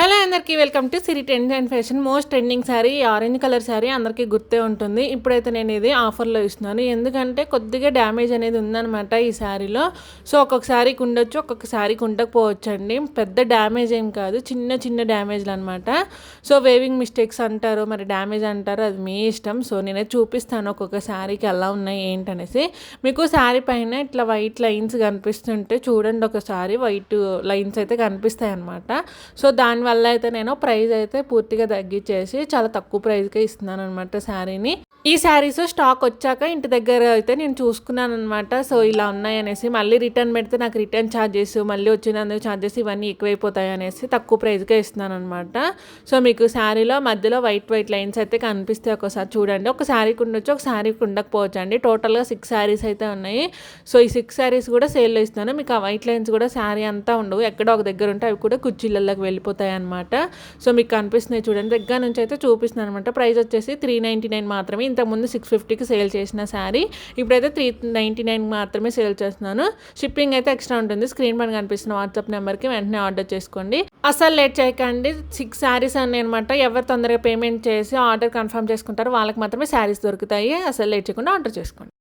Hello అందరికీ welcome to Siri trends and fashion. Most trending sari orange colour sari అందరికీ గుర్తే ఉంటుంది. ఇప్పుడైతే నేను ఇది ఆఫర్లో ఇస్తున్నాను, ఎందుకంటే కొద్దిగా డ్యామేజ్ అనేది ఉందన్నమాట ఈ శారీలో. సో ఒక్కొక్క శారీకి ఉండొచ్చు, ఒక్కొక్క శారీకి ఉండకపోవచ్చు అండి. పెద్ద డ్యామేజ్ ఏం కాదు, చిన్న చిన్న డ్యామేజ్లు అనమాట. సో వేవింగ్ మిస్టేక్స్ అంటారు, మరి డ్యామేజ్ అంటారు, అది మీ ఇష్టం. సో నేనే చూపిస్తాను ఒక్కొక్క శారీకి ఎలా ఉన్నాయి ఏంటనేసి. మీకు శారీ పైన ఇట్లా వైట్ లైన్స్ కనిపిస్తుంటే చూడండి, ఒకసారి వైట్ లైన్స్ అయితే కనిపిస్తాయి అనమాట. సో దానివల్ల అయితే నేను ప్రైస్ అయితే పూర్తిగా తగ్గించేసి చాలా తక్కువ ప్రైస్కే ఇస్తున్నాను అనమాట శారీని. ఈ శారీస్ స్టాక్ వచ్చాక ఇంటి దగ్గర అయితే నేను చూసుకున్నాను అనమాట. సో ఇలా ఉన్నాయనేసి, మళ్ళీ రిటర్న్ పెడితే నాకు రిటర్న్ ఛార్జెస్, మళ్ళీ వచ్చినందుకు ఛార్జెస్ ఇవన్నీ ఎక్కువైపోతాయి అనేసి తక్కువ ప్రైస్కే ఇస్తున్నాను అనమాట. సో మీకు శారీలో మధ్యలో వైట్ వైట్ లైన్స్ అయితే కనిపిస్తాయి, ఒకసారి చూడండి. ఒక శారీకి ఉండొచ్చు, ఒక శారీకి ఉండకపోవచ్చు అండి. టోటల్గా 6 శారీస్ అయితే ఉన్నాయి. సో ఈ 6 శారీస్ కూడా సేల్లో ఇస్తున్నాను. మీకు ఆ వైట్ లైన్స్ కూడా శారీ అంతా ఉండవు, ఎక్కడో ఒక దగ్గర ఉంటే అవి కూడా కుర్చీలలోకి వెళ్ళిపోతాయి అనమాట. సో మీకు కనిపిస్తున్నాయి చూడండి, దగ్గర నుంచి అయితే చూపిస్తున్నాను అనమాట. ప్రైస్ వచ్చేసి 399 మాత్రమే. ఇంతకుముందు 650కి సేల్ చేసిన శారీ ఇప్పుడైతే 399 మాత్రమే సేల్ చేస్తున్నాను. షిప్పింగ్ అయితే ఎక్స్ట్రా ఉంటుంది. స్క్రీన్ పైన కనిపిస్తున్న వాట్సాప్ నెంబర్కి వెంటనే ఆర్డర్ చేసుకోండి. అసలు లేట్ చేయకండి. 6 శారీస్ అన్నీ అనమాట. ఎవరు తొందరగా పేమెంట్ చేసి ఆర్డర్ కన్ఫర్మ్ చేసుకుంటారో వాళ్ళకి మాత్రమే శారీస్ దొరుకుతాయి. అసలు లేట్ చేయకుండా ఆర్డర్ చేసుకోండి.